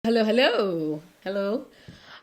Hello, hello, hello.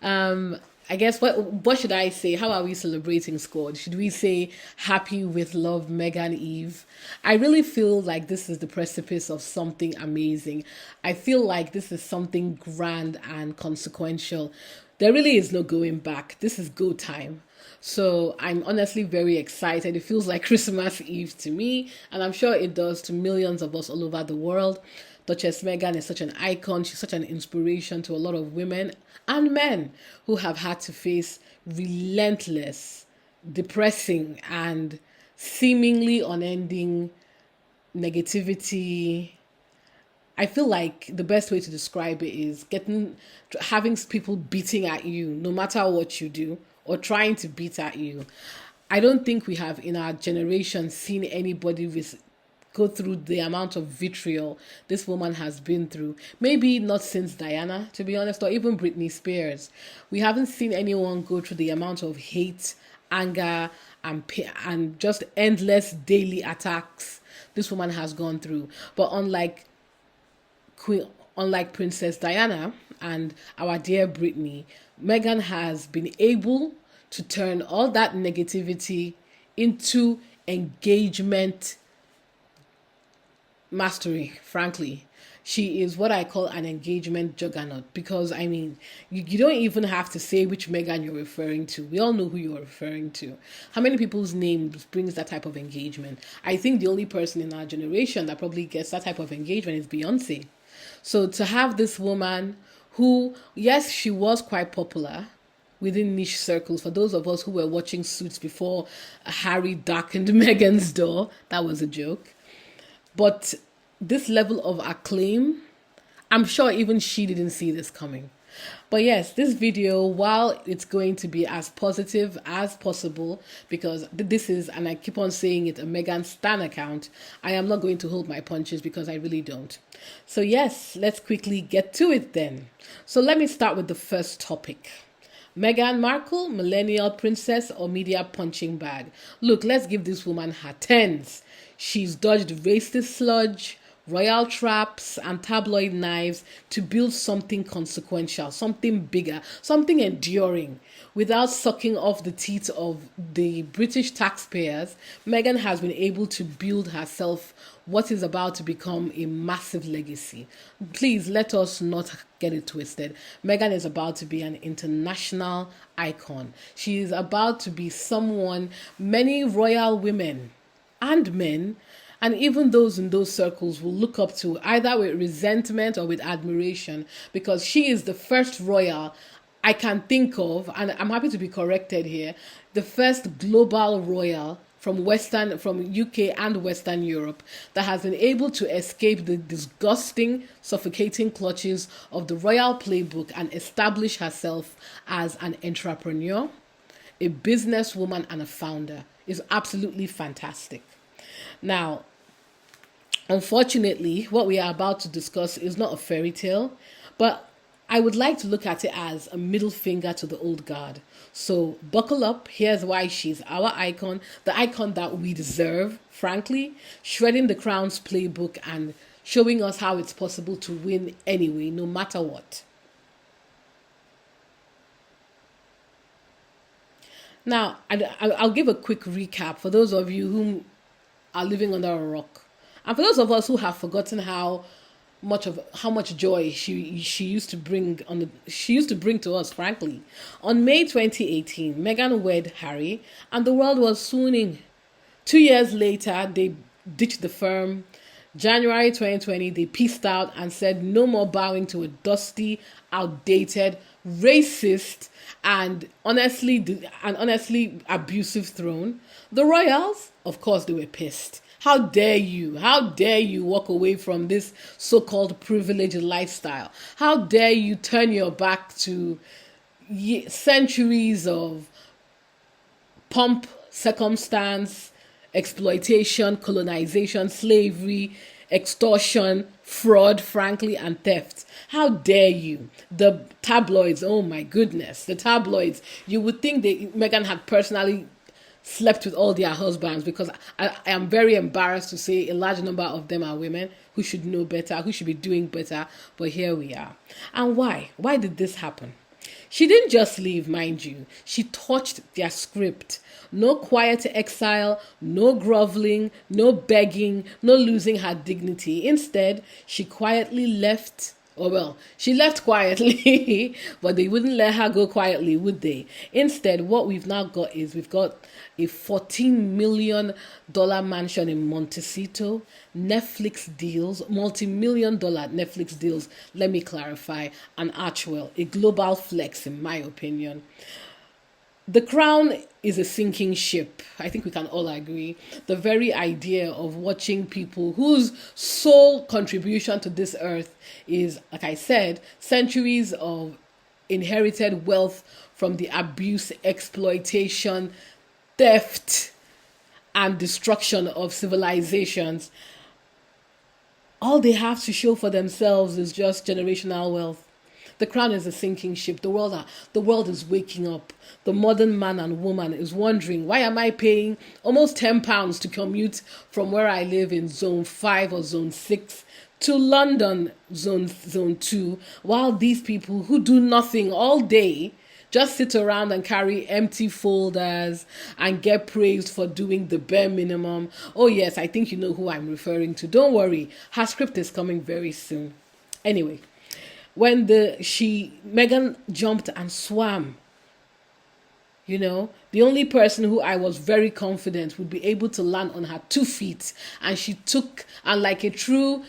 Um, I guess what should I say? How are we celebrating squad? Should we say happy with love, Megan Eve? I really feel like this is the precipice of something amazing. I feel like this is something grand and consequential. There really is no going back. This is go time. So I'm honestly very excited. It feels like Christmas Eve to me, and I'm sure it does to millions of us all over the world. Duchess Meghan is such an icon. She's such an inspiration to a lot of women and men who have had to face relentless, depressing, and seemingly unending negativity. I feel like the best way to describe it is having people beating at you no matter what you do or trying to beat at you. I don't think we have in our generation seen anybody go through the amount of vitriol this woman has been through. Maybe not since Diana, to be honest, or even Britney Spears. We haven't seen anyone go through the amount of hate, anger, and just endless daily attacks this woman has gone through. But Queen, unlike Princess Diana and our dear Britney, Meghan has been able to turn all that negativity into engagement mastery, frankly. She is what I call an engagement juggernaut because, I mean, you don't even have to say which Megan you're referring to. We all know who you're referring to. How many people's names brings that type of engagement? I think the only person in our generation that probably gets that type of engagement is Beyonce. So to have this woman who, yes, she was quite popular within niche circles. For those of us who were watching Suits before Harry darkened Meghan's door, that was a joke. But this level of acclaim, I'm sure even she didn't see this coming. But yes, this video, while it's going to be as positive as possible, because this is, and I keep on saying it, a Megan Stan account, I am not going to hold my punches because I really don't. So yes, let's quickly get to it then. So let me start with the first topic. Meghan Markle, Millennial Princess, or media punching bag? Look, let's give this woman her tens. She's dodged racist sludge, royal traps, and tabloid knives to build something consequential, something bigger, something enduring. Without sucking off the teeth of the British taxpayers, Meghan has been able to build herself what is about to become a massive legacy. Please let us not get it twisted. Meghan is about to be an international icon. She is about to be someone many royal women and men, and even those in those circles will look up to either with resentment or with admiration because she is the first royal I can think of, and I'm happy to be corrected here, the first global royal from UK and Western Europe that has been able to escape the disgusting, suffocating clutches of the royal playbook and establish herself as an entrepreneur, a businesswoman, and a founder. Is absolutely fantastic. Now, unfortunately, what we are about to discuss is not a fairy tale, but I would like to look at it as a middle finger to the old guard. So buckle up. Here's why she's our icon, the icon that we deserve, frankly, shredding the crown's playbook and showing us how it's possible to win anyway, no matter what. Now, I'll give a quick recap for those of you who are living under a rock. And for those of us who have forgotten how much joy she used to bring to us, frankly. On May 2018, Meghan wed Harry and the world was swooning. 2 years later, they ditched the firm. January 2020, they peaced out and said no more bowing to a dusty, outdated, racist, and honestly abusive throne. The royals, of course, they were pissed. How dare you? How dare you walk away from this so-called privileged lifestyle? How dare you turn your back to centuries of pomp, circumstance, exploitation, colonization, slavery, extortion, fraud, frankly, and theft. How dare you? The tabloids, oh my goodness, the tabloids. You would think Meghan had personally slept with all their husbands because I am very embarrassed to say a large number of them are women. who should know better, who should be doing better, but here we are. And why? Why did this happen? She didn't just leave, mind you. She touched their script. No quiet exile, no groveling, no begging, no losing her dignity. Instead, she quietly left. Oh, well, she left quietly, but they wouldn't let her go quietly, would they? Instead, what we've now got is we've got a $14 million mansion in Montecito, Netflix deals, multi-million-dollar Netflix deals, let me clarify, and Archwell, a global flex in my opinion. The crown is a sinking ship. I think we can all agree. The very idea of watching people whose sole contribution to this earth is, like I said, centuries of inherited wealth from the abuse, exploitation, theft, and destruction of civilizations. All they have to show for themselves is just generational wealth. The crown is a sinking ship. The world is waking up. The modern man and woman is wondering, why am I paying almost £10 to commute from where I live in zone 5 or zone 6 to London zone 2, while these people who do nothing all day just sit around and carry empty folders and get praised for doing the bare minimum. Oh yes, I think you know who I'm referring to. Don't worry, her script is coming very soon. Anyway, when Meghan jumped and swam, the only person who I was very confident would be able to land on her 2 feet, and she took, and like a true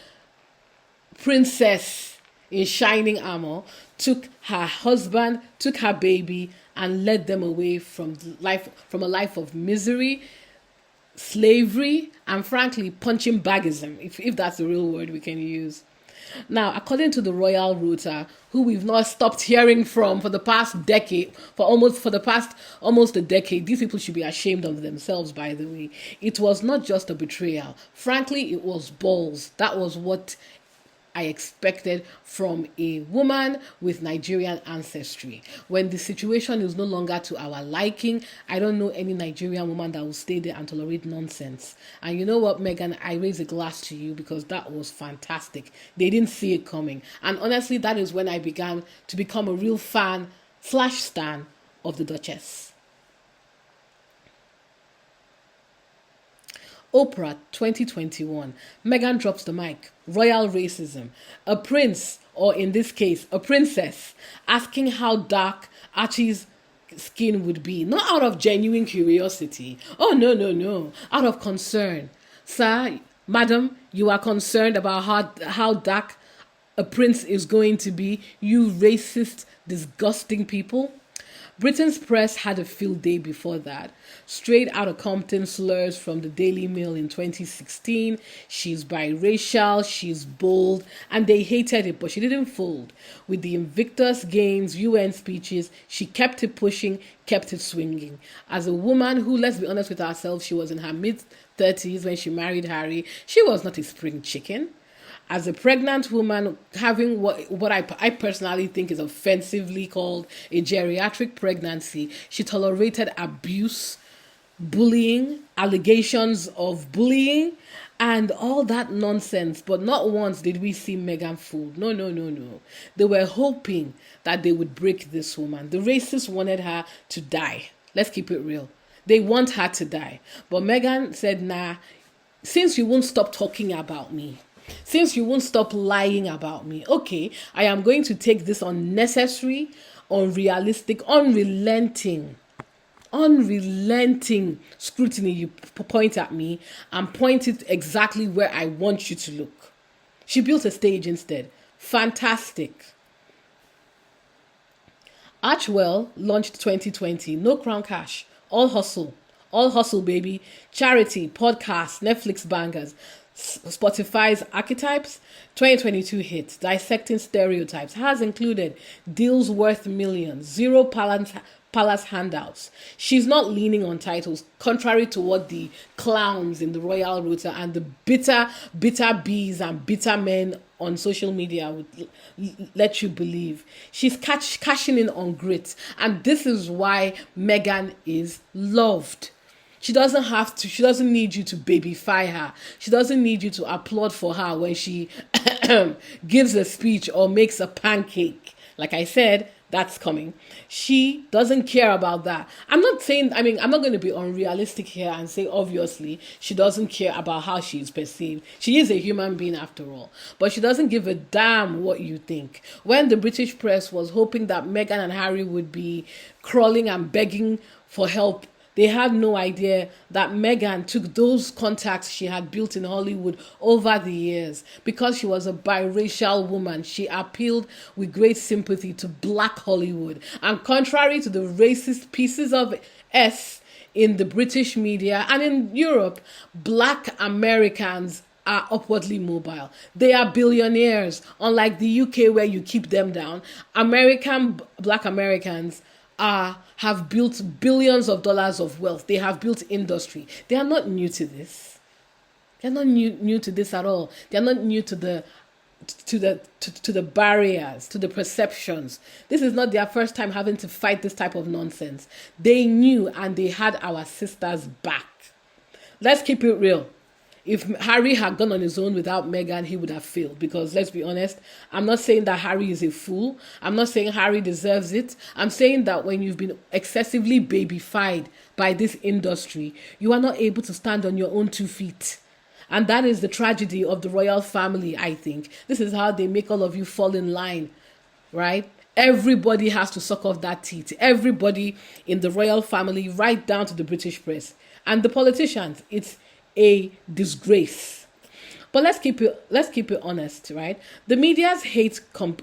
princess in shining armor, took her husband, took her baby, and led them away from a life of misery, slavery, and frankly, punching bagism, if that's the real word we can use. Now, according to the royal rota, who we've not stopped hearing from for the past decade, for the past almost a decade, these people should be ashamed of themselves, by the way. It was not just a betrayal. Frankly, it was balls. That was what I expected from a woman with Nigerian ancestry. When the situation is no longer to our liking, I don't know any Nigerian woman that will stay there and tolerate nonsense. And you know what, Meghan, I raise a glass to you because that was fantastic. They didn't see it coming. And honestly, that is when I began to become a real fan/stan of the Duchess. Oprah 2021. Meghan drops the mic. Royal racism. A prince, or in this case, a princess, asking how dark Archie's skin would be. Not out of genuine curiosity. Oh, no. Out of concern. Sir, madam, you are concerned about how dark a prince is going to be, you racist, disgusting people? Britain's press had a field day before that. Straight out of Compton slurs from the Daily Mail in 2016. She's biracial, she's bold, and they hated it, but she didn't fold. With the Invictus Games UN speeches, she kept it pushing, kept it swinging. As a woman who, let's be honest with ourselves, she was in her mid-30s when she married Harry, she was not a spring chicken. As a pregnant woman having what I personally think is offensively called a geriatric pregnancy, she tolerated abuse, bullying, allegations of bullying, and all that nonsense. But not once did we see Meghan fooled. No. They were hoping that they would break this woman. The racists wanted her to die. Let's keep it real. They want her to die. But Meghan said, nah, since you won't stop talking about me, since you won't stop lying about me, okay, I am going to take this unnecessary, unrealistic, unrelenting scrutiny you point at me and point it exactly where I want you to look. She built a stage instead. Fantastic. Archwell launched 2020. No crown cash. All hustle. All hustle, baby. Charity, podcast, Netflix bangers. Spotify's Archetypes 2022 hit, Dissecting Stereotypes, has included deals worth millions, zero palace handouts. She's not leaning on titles, contrary to what the clowns in the royal rota and the bitter bees and bitter men on social media would let you believe. She's cashing in on grit, and this is why Meghan is loved. She doesn't need you to babyfy her. She doesn't need you to applaud for her when she gives a speech or makes a pancake. Like I said, that's coming. She doesn't care about that. I'm not saying, I'm not going to be unrealistic here and say, obviously, she doesn't care about how she is perceived. She is a human being after all. But she doesn't give a damn what you think. When the British press was hoping that Meghan and Harry would be crawling and begging for help, they had no idea that Meghan took those contacts she had built in Hollywood over the years. Because she was a biracial woman, she appealed with great sympathy to black Hollywood. And contrary to the racist pieces of S in the British media and in Europe, black Americans are upwardly mobile. They are billionaires. Unlike the UK where you keep them down, black Americans have built billions of dollars of wealth. They have built industry. They are not new to this. They're not new to this at all. They're not new to the barriers, to the perceptions. This is not their first time having to fight this type of nonsense. They knew and they had our sisters back. Let's keep it real. If Harry had gone on his own without Meghan, he would have failed. Because let's be honest, I'm not saying that Harry is a fool. I'm not saying Harry deserves it. I'm saying that when you've been excessively babyfied by this industry, you are not able to stand on your own 2 feet. And that is the tragedy of the royal family, I think. This is how they make all of you fall in line, right? Everybody has to suck off that teat. Everybody in the royal family, right down to the British press. And the politicians, it's a disgrace. But let's keep it honest, right? The media's hate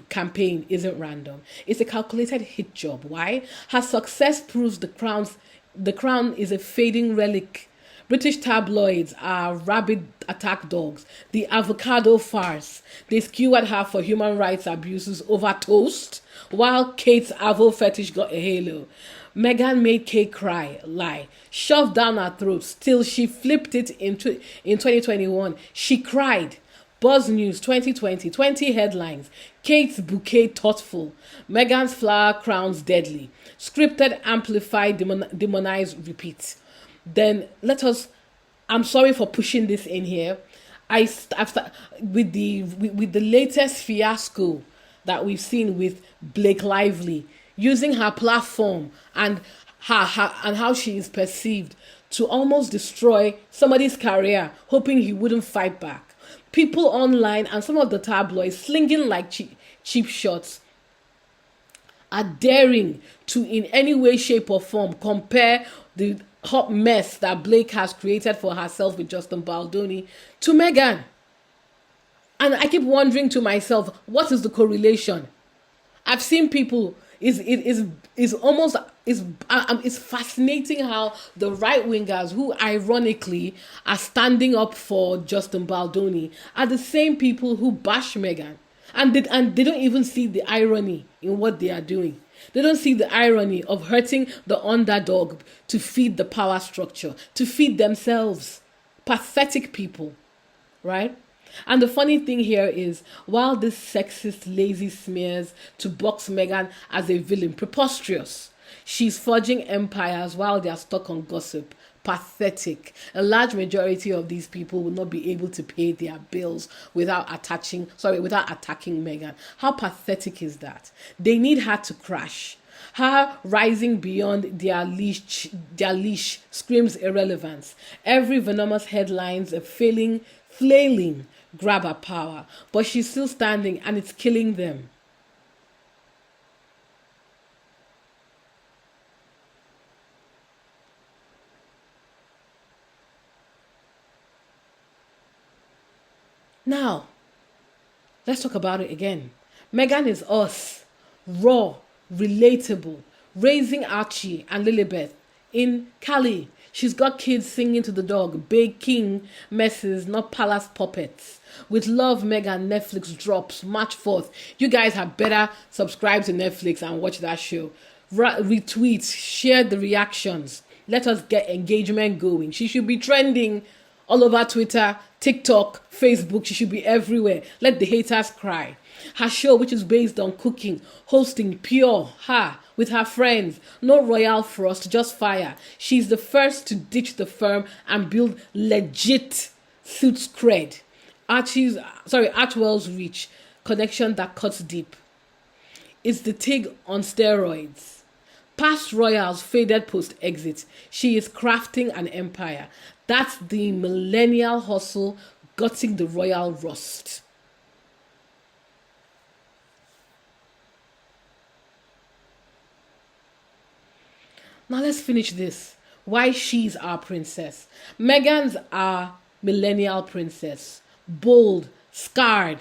campaign isn't random. It's a calculated hit job. Why? Her success proves the crown is a fading relic. British tabloids are rabid attack dogs. The avocado farce. They skewered her for human rights abuses over toast, while Kate's avo fetish got a halo. Meghan made Kate cry, lie, shoved down her throat till she flipped it in 2021. She cried. Buzz News 2020, 20 headlines. Kate's bouquet thoughtful. Meghan's flower crowns deadly. Scripted, amplified, demonized, repeat. Then I'm sorry for pushing this in here. With the latest fiasco that we've seen with Blake Lively, using her platform and how she is perceived to almost destroy somebody's career, hoping he wouldn't fight back. People online and some of the tabloids slinging like cheap shots are daring to in any way, shape or form compare the hot mess that Blake has created for herself with Justin Baldoni to Meghan. And I keep wondering to myself, what is the correlation? I've seen people, it's fascinating how the right wingers who ironically are standing up for Justin Baldoni are the same people who bash Meghan. And they don't even see the irony in what they are doing. They don't see the irony of hurting the underdog to feed the power structure, to feed themselves. Pathetic people, right? And the funny thing here is, while this sexist, lazy smears to box Meghan as a villain, preposterous, she's forging empires while they're stuck on gossip. Pathetic. A large majority of these people will not be able to pay their bills without attacking Meghan. How pathetic is that? They need her to crash. Her rising beyond their leash screams irrelevance. Every venomous headline's a flailing grab her power, but she's still standing and it's killing them. Now, let's talk about it again. Meghan is us, raw, relatable, raising Archie and Lilibeth in Cali. She's got kids singing to the dog, baking messes, not palace puppets. With love, Meghan, Netflix drops March 4th. You guys had better subscribe to Netflix and watch that show. Retweet, share the reactions. Let us get engagement going. She should be trending all over Twitter, TikTok, Facebook. She should be everywhere. Let the haters cry. Her show, which is based on cooking, hosting, pure, with her friends. No royal frost, just fire. She's the first to ditch the firm and build legit suits cred. Archwell's reach, connection that cuts deep. It's the Tig on steroids. Past royals faded post exit. She is crafting an empire. That's the millennial hustle, gutting the royal rust. Now let's finish this. Why she's our princess. Meghan's our millennial princess. Bold, scarred,